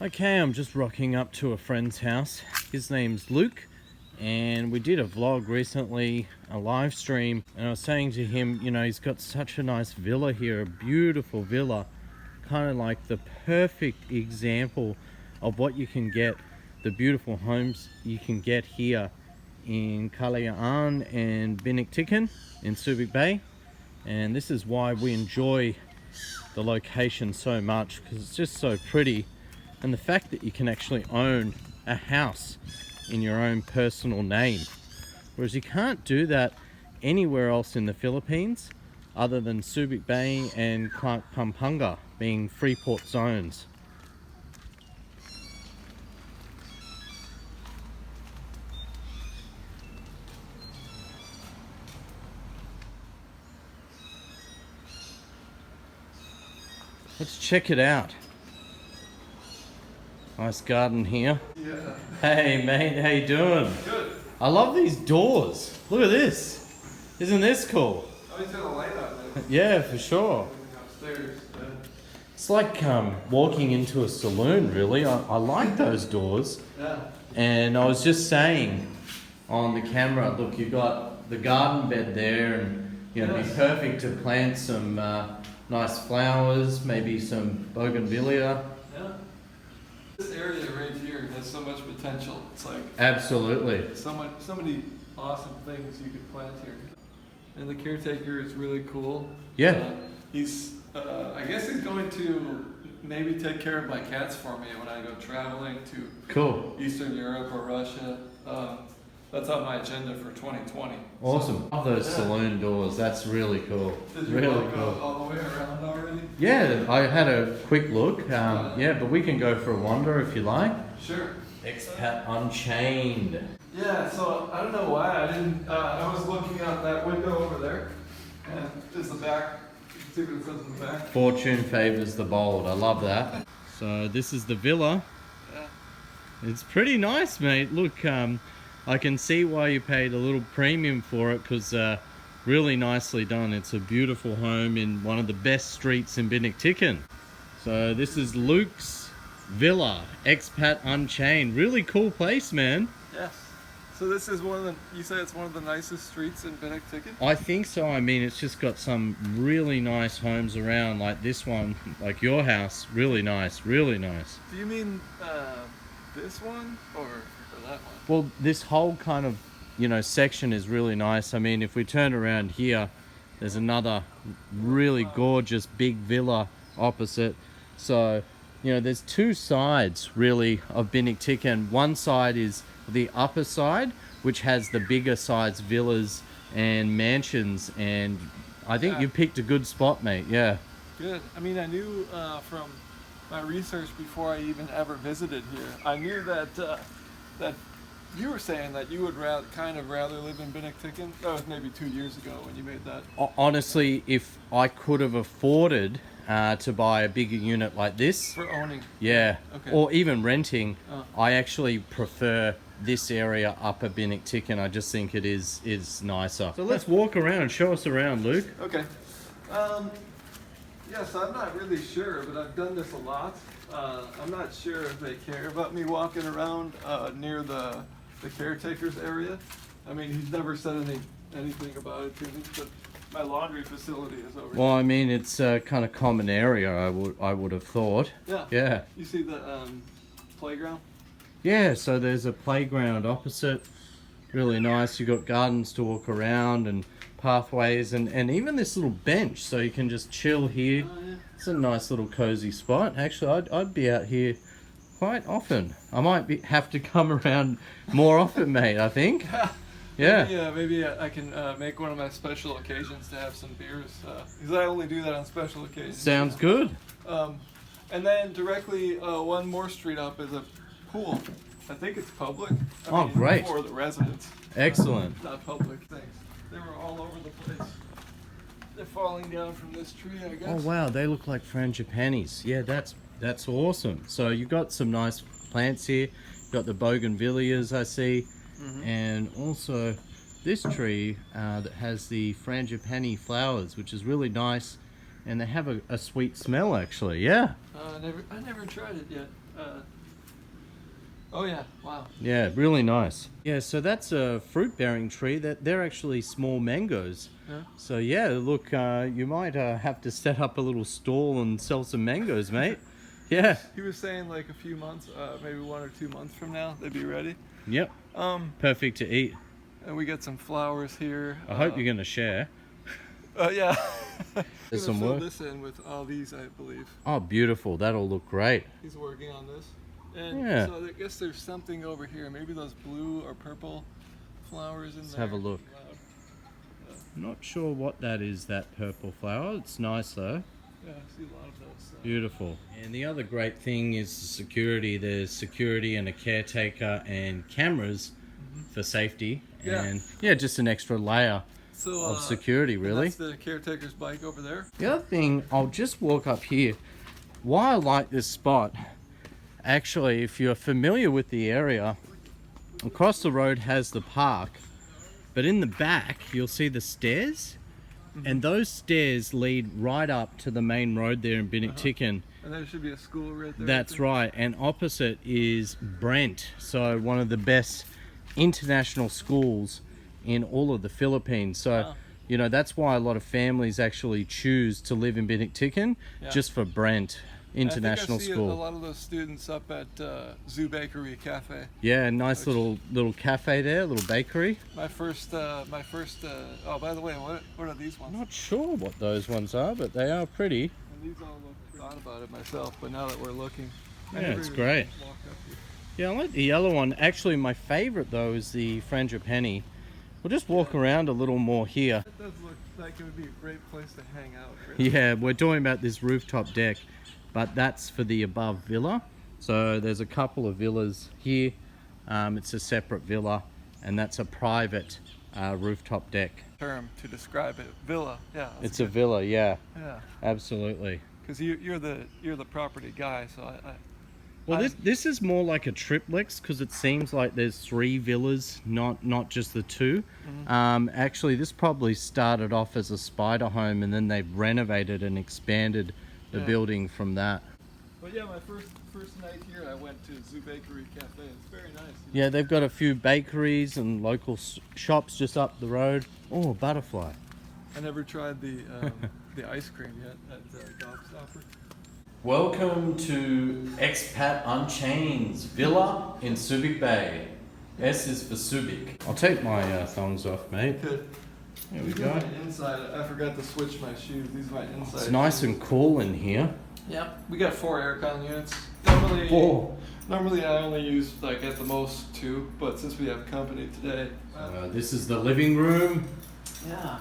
Okay, I'm just rocking up to a friend's house. His name's Luke, and we did a vlog recently, a live stream, and I was saying to him, you know, he's got such a nice villa here, a beautiful villa, kind of like the perfect example of what you can get, the beautiful homes you can get here in Kalayaan and Bintik in Subic Bay. And this is why we enjoy the location so much, because it's just so pretty. And the fact that you can actually own a house in your own personal name, whereas you can't do that anywhere else in the Philippines other than Subic Bay and Clark Pampanga being Freeport zones. Let's check it out. Nice garden here. Yeah. Hey mate, how you doing? Good. I love these doors. Look at this. Isn't this cool? Oh, he's got a light out there. Yeah, for sure. Upstairs. It's like walking into a saloon, really. I like those doors. Yeah. And I was just saying on the camera, look, you've got the garden bed there, and you know, it'd be perfect to plant some nice flowers, maybe some bougainvillea. Yeah. This area right here has so much potential. It's like Absolutely. so many awesome things you could plant here. And the caretaker is really cool. Yeah. He's I guess he's going to maybe take care of my cats for me when I go traveling to Cool. Eastern Europe or Russia. That's on my agenda for 2020. Awesome. Love those saloon doors. That's really cool. Did you really want to cool. go all the way around already? Yeah, I had a quick look. Yeah, but we can go for a wander if you like. Sure. Expat Unchained. Yeah, so I don't know why I didn't. I was looking out that window over there, and there's the back. You can see what it says in the back. Fortune favors the bold. I love that. So this is the villa. Yeah. It's pretty nice, mate. Look, I can see why you paid a little premium for it, because really nicely done. It's a beautiful home in one of the best streets in Bintik. So this is Luke's villa, Expat Unchained. Really cool place, man. Yes. So this is one of the. You say it's one of the nicest streets in Bintik? I think so. I mean, it's just got some really nice homes around, like this one, like your house. Really nice, really nice. Do you mean this one or that one? Well, this whole kind of, you know, section is really nice. I mean, if we turn around here, there's another really gorgeous big villa opposite. So, you know, there's two sides really of Bintik. One side is the upper side, which has the bigger size villas and mansions. And I think you picked a good spot, mate. Yeah. Good. I mean, I knew from my research before I even ever visited here, I knew that that you were saying that you would rather live in Bintik. That was maybe 2 years ago when you made that. Honestly, if I could have afforded to buy a bigger unit like this, For owning. yeah, Okay. or even renting, I actually prefer this area upper Bintik. I just think it is nicer. So let's walk around. Show us around, Luke. Okay. Yes, I'm not really sure, but I've done this a lot. I'm not sure if they care about me walking around near the caretaker's area. I mean, he's never said anything about it to me, but my laundry facility is over Well, I mean, it's a kind of common area, I would have thought. here. Yeah. Yeah. You see the playground? Yeah, so there's a playground opposite. Really nice. You've got gardens to walk around and pathways, and even this little bench, so you can just chill here. Oh, yeah. It's a nice little cozy spot. Actually, I'd be out here quite often. I might have to come around more often, mate, I think. Yeah. Maybe I can make one of my special occasions to have some beers, because I only do that on special occasions. Sounds good. And then directly one more street up is a pool. I think it's public. Oh, great. For the residents. Excellent. Not public things. They were all over the place. They're falling down from this tree, I guess. Oh wow, they look like frangipanis. Yeah, that's awesome. So you've got some nice plants here. You've got the bougainvilleas, I see, and also this tree that has the frangipani flowers, which is really nice, and they have a sweet smell actually. Yeah. I never tried it yet. Oh yeah, wow. Yeah, really nice. Yeah, so that's a fruit-bearing tree. They're actually small mangoes. Yeah. So yeah, look, you might have to set up a little stall and sell some mangoes, mate. Yeah. He was saying like a few months, maybe 1 or 2 months from now, they'd be ready. Yep. Perfect to eat. And we got some flowers here. I hope you're gonna share. Yeah. There's Gonna some fill work. this in with all these, I believe. Oh, beautiful. That'll look great. He's working on this. And Yeah. so I guess there's something over here. Maybe those blue or purple flowers in Let's there. have a look. I'm not sure what that is, that purple flower. It's nice though. Yeah, I see a lot of those. Beautiful. And the other great thing is the security. There's security and a caretaker and cameras for safety. Yeah. And yeah, just an extra layer So, of security, really. That's the caretaker's bike over there. The other thing, I'll just walk up here. Why I like this spot, actually, if you're familiar with the area, across the road has the park, but in the back you'll see the stairs, and those stairs lead right up to the main road there in Binnock-Ticken. And there should be a school right there. That's right, and opposite is Brent, so one of the best international schools in all of the Philippines. So Wow. you know, that's why a lot of families actually choose to live in Binnock-Ticken, just for Brent International I think I see School. a lot of those students up at Subic Cafe. Yeah, nice little cafe there, little bakery. My first. Oh, by the way, what are these ones? I'm not sure what those ones are, but they are pretty. And these all look. Thought about it myself, but now that we're looking, I Yeah, never it's even great. walked up here. Yeah, I like the yellow one. Actually, my favorite though is the frangipani. We'll just walk around a little more here. That does look like it would be a great place to hang out. Really. Yeah, we're talking about this rooftop deck, but that's for the above villa. So there's a couple of villas here. It's a separate villa, and that's a private rooftop deck. Term to describe it, villa. Yeah. It's a villa, yeah, Yeah. absolutely. Because you're the property guy, so I Well, this is more like a triplex because it seems like there's 3 villas, not just the 2. Actually, this probably started off as a spider home, and then they've renovated and expanded the building from that. But yeah, my first night here, I went to Zoo Bakery Cafe. It's very nice. Yeah, they've got a few bakeries and local shops just up the road. Oh, a butterfly. I never tried the ice cream yet at Gobstopper. Welcome to Expat Unchained's villa in Subic Bay. S is for Subic. I'll take my thongs off, mate. Good. There we These are go. my inside. I forgot to switch my shoes. These are my inside. It's nice shoes. and cool in here. Yep. We got 4 aircon units. Normally I only use like at the most 2, but since we have company today, This is the living room. yeah,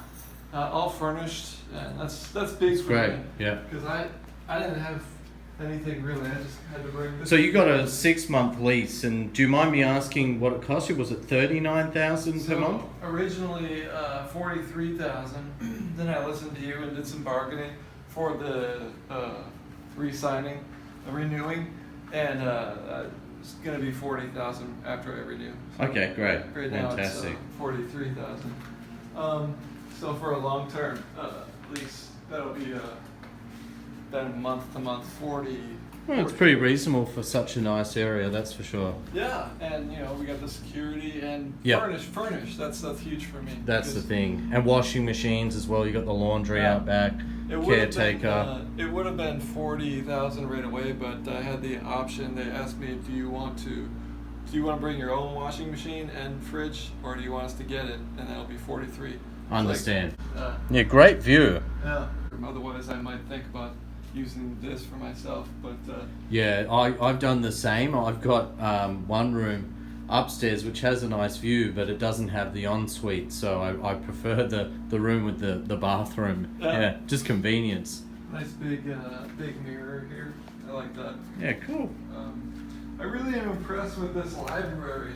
all furnished, and that's big for Great, me. yeah. Because I didn't have anything really. I just had to bring this. So you got a 6-month lease, and do you mind me asking what it cost you? Was it $39,000 per month? Originally 43,000. Then I listened to you and did some bargaining for the re-signing, renewing, and it's gonna be 40,000 after I renew. So Okay, great, right now fantastic. it's 43,000. So for a long-term lease, that'll be then month to month 40. Well, it's pretty reasonable for such a nice area, that's for sure. Yeah, and you know we got the security and Yep. furnished. That's huge for me. That's the because thing. And washing machines as well. You got the laundry Yeah. out back, it would've caretaker. been, it would have been 40,000 right away, but I had the option. They asked me, do you want to bring your own washing machine and fridge, or do you want us to get it? And that'll be 43. Understand. Like, Yeah, great view. yeah. Otherwise, I might think about using this for myself, but Yeah, I've done the same. I've got one room upstairs which has a nice view, but it doesn't have the ensuite, so I prefer the room with the bathroom. Yeah, just convenience. nice big mirror here. I like that. Yeah, cool. I really am impressed with this library.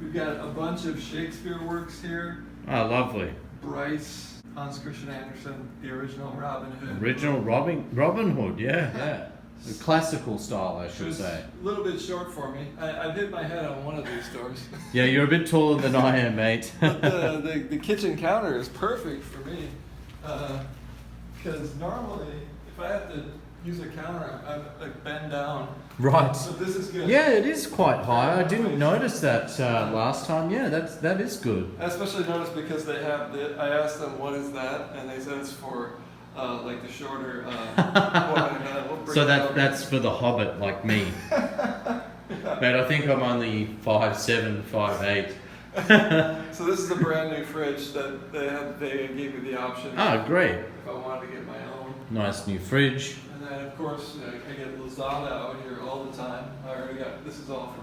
We've got a bunch of Shakespeare works here. Oh, lovely. Bryce, Hans Christian Andersen, the original Robin Hood. Original Robin Hood, yeah. The classical style, I It should was say. a little bit short for me. I've hit my head on one of these doors. Yeah, you're a bit taller than I am, mate. But the kitchen counter is perfect for me. Because normally, if I have to use a counter, like bend down. Right. So this is good. Yeah, it is quite high. I didn't notice that last time. Yeah, that is good. I especially noticed because they have I asked them what is that, and they said it's for like the shorter. So that's for the hobbit like me. But I think I'm only 5'7", 5'8". So this is a brand new fridge that they gave me the option. Ah, great. If I wanted to get my own. Nice new fridge. And then of course I get Lazada out here all the time. I already got, this is all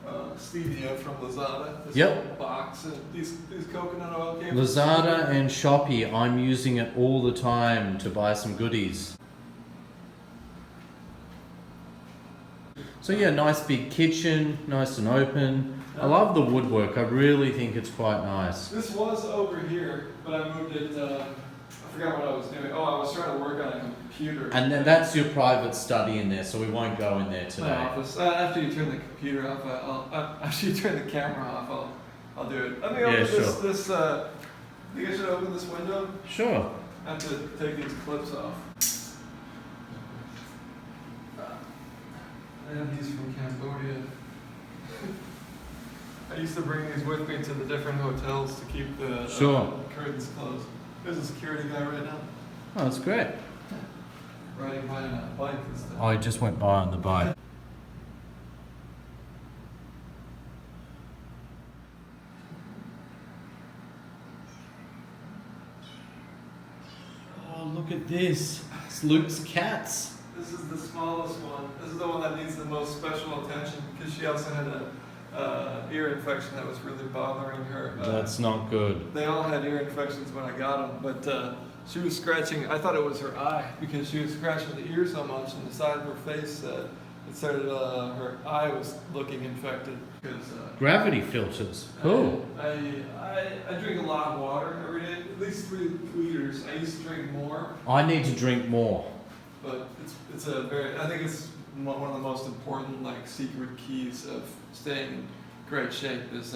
from Stevia from Lazada. This Yep. whole box and these coconut oil came. Lazada and Shopee, I'm using it all the time to buy some goodies. So yeah, nice big kitchen, nice and open. I love the woodwork. I really think it's quite nice. This was over here, but I moved it. I forgot what I was doing. Oh, I was trying to work on a computer. And then that's your private study in there, so we won't go in there My today. office. After you turn the computer off, after you turn the camera off, I'll do it. Let me Yeah, open sure. this. You guys should open this window. Sure. I have to take these clips off. I have these from Cambodia. I used to bring these with me to the different hotels to keep the Sure. curtains closed. There's a security guy right now. Oh, that's great. Riding by on a bike and stuff. I just went by on the bike. Oh, look at this. It's Luke's cats. This is the smallest one. This is the one that needs the most special attention because she also had a ear infection that was really bothering her. That's not good. They all had ear infections when I got them, but she was scratching. I thought it was her eye because she was scratching the ear so much on the side of her face that it started. Her eye was looking infected because. Gravity filters. Cool. I drink a lot of water every day, at least 3 liters. I used to drink more, I need to drink more. but it's a very. I think it's one of the most important like secret keys of staying in great shape is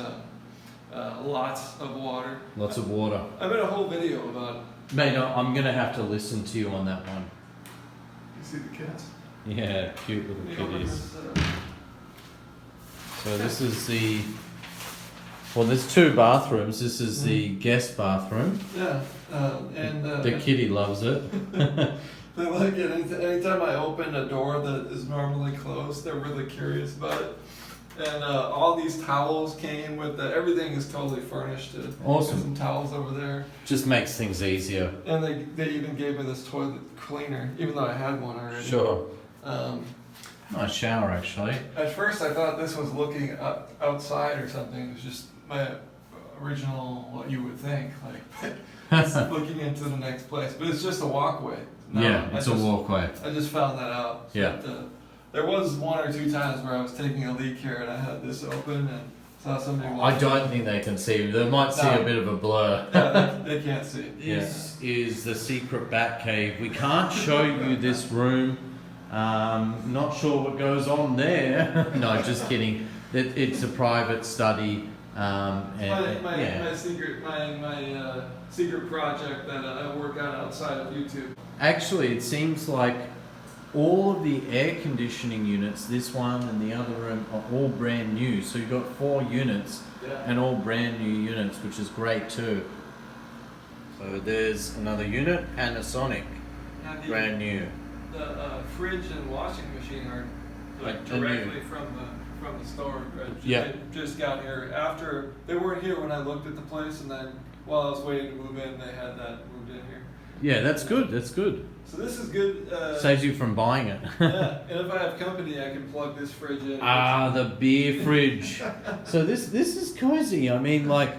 lots of water. Lots of water. I made a whole video about. Mate, I'm going to have to listen to you on that one. You see the cats? Yeah, cute little Let me open kitties. this, So this is the... Well, there's 2 bathrooms. This is the guest bathroom. Yeah, and The kitty loves it. they like it. Anytime I open a door that is normally closed, they're really curious about it. And all these towels came with everything is totally furnished. Awesome. Some towels over there. Just makes things easier. And they even gave me this toilet cleaner, even though I had one already. Sure. Um, Nice shower, actually. at first I thought this was looking outside or something. It was just my original, what you would think, like it's looking into the next place. But it's just a walkway. No, Yeah, it's a walkway. I just found that out. Yeah. But, there was 1 or 2 times where I was taking a leak here and I had this open and saw somebody I walking. don't think they can see. They might see No. a bit of a blur. Yeah, they can't see. This is the secret Batcave. We can't show you this room. Not sure what goes on there. No, just kidding. It's a private study. My secret project that I work on outside of YouTube. Actually, it seems like all of the air conditioning units, this one and the other room, are all brand new. So you've got 4 units Yeah. and all brand new units, which is great too. So there's another unit, Panasonic, And brand new. the fridge and washing machine are like Like the new. directly from the store. Right? Yeah. They just got here after they weren't here when I looked at the place, and then while I was waiting to move in, they had that moved in here. Yeah, that's good. That's good. So this is good. Saves you from buying it. Yeah, and if I have company, I can plug this fridge in. Ah, the beer fridge. So this is cozy. I mean, like,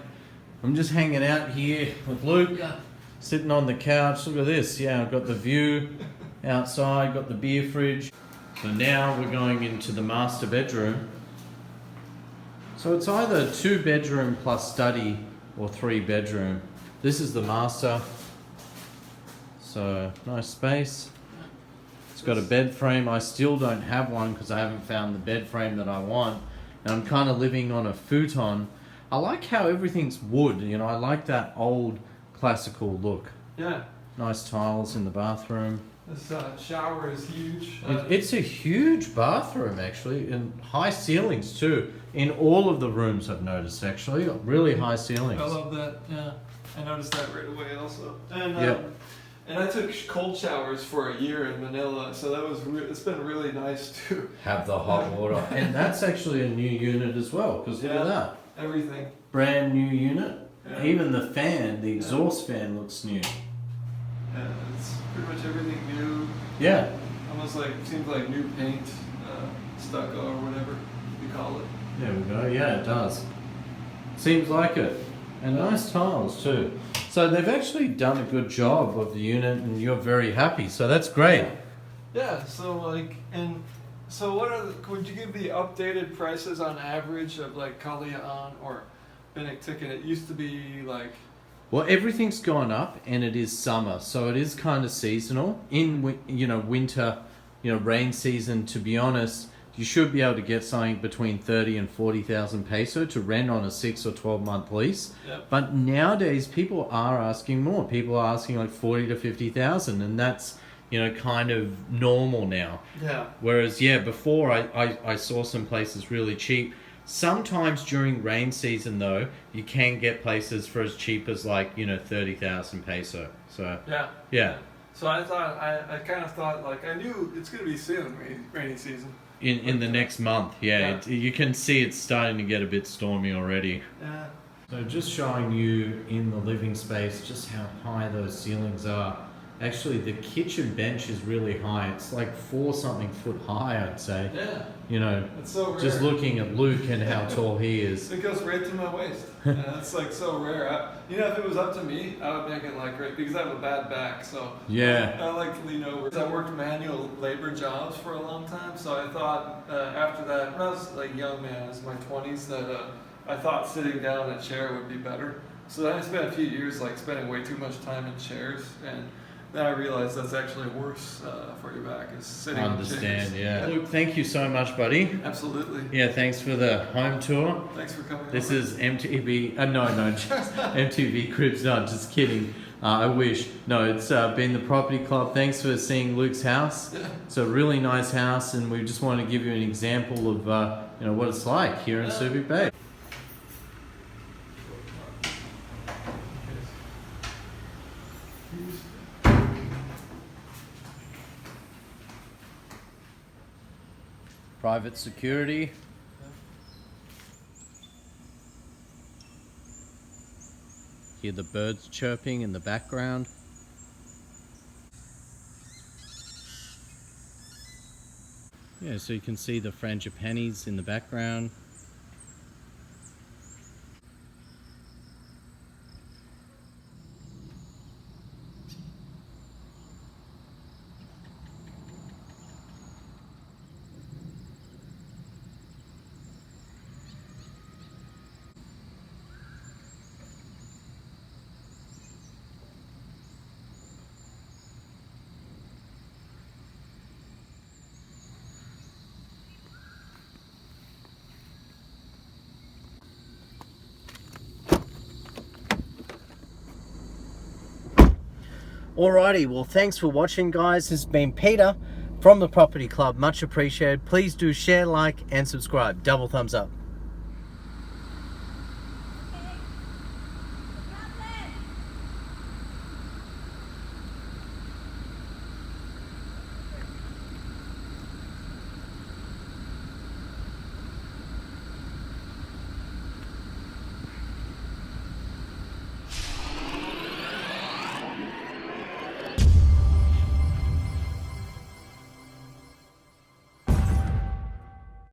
I'm just hanging out here with Luke, sitting on the couch. Look at this. Yeah, I've got the view outside, got the beer fridge. So now we're going into the master bedroom. So it's either 2 bedroom plus study or 3 bedroom. This is the master. So nice space. It's got a bed frame. I still don't have one because I haven't found the bed frame that I want. And I'm kind of living on a futon. I like how everything's wood, you know, I like that old classical look. Yeah. Nice tiles in the bathroom. This shower is huge. It's a huge bathroom actually, and high ceilings too. In all of the rooms I've noticed actually, really high ceilings. I love that, yeah. I noticed that right away also. And Yeah. and I took cold showers for a year in Manila, so that was it's been really nice to Have the hot water. And that's actually a new unit as well, because look Yeah. at that. everything. Brand new unit. Yeah. Even the fan, the exhaust fan looks new. Yeah, it's pretty much everything new. Yeah. Almost like seems like new paint, stucco or whatever you call it. There we go. Yeah, it does. Seems like it. And nice tiles too. So they've actually done a good job of the unit, and you're very happy. So that's great. Yeah. So like, and so what are would you give the updated prices on average of like Kalayaan or Benedictine? It used to be like. Well, everything's gone up, and it is summer, so it is kind of seasonal. In winter, rain season. To be honest, you should be able to get something between 30 and 40,000 peso to rent on a 6 or 12-month lease. Yep. But nowadays, people are asking more. People are asking like 40 to 50,000, and that's kind of normal now. Yeah. Whereas, before I saw some places really cheap. Sometimes during rain season, though, you can get places for as cheap as 30,000 peso. So yeah. So I thought I kind of thought like I knew it's gonna be soon rainy season. In the next month, Yeah. you can see it's starting to get a bit stormy already. Yeah. So just showing you in the living space just how high those ceilings are. Actually, the kitchen bench is really high. It's like 4-something foot high, I'd say. Yeah. It's so rare. Just looking at Luke and how tall he is. It goes right to my waist. It's like so rare. If it was up to me, I would make it like right because I have a bad back. So Yeah. I like to lean over. I worked manual labor jobs for a long time, so I thought after that, when I was like young man, I was in my 20s, that I thought sitting down in a chair would be better. So then I spent a few years like spending way too much time in chairs, and then I realized that's actually worse for your back is sitting I in understand, chairs. yeah. Luke, thank you so much, buddy. Absolutely. Yeah, thanks for the home tour. Thanks for coming. This over. is MTV. MTV Cribs. No, just kidding. I wish. No, it's been the Property Club. Thanks for seeing Luke's house. Yeah. It's a really nice house, and we just want to give you an example of what it's like here in Subic Bay. Private security. Hear the birds chirping in the background. Yeah, so you can see the frangipanis in the background. Alrighty, well thanks for watching guys. This has been Peter from the Property Club. Much appreciated. Please do share, like and subscribe. Double thumbs up.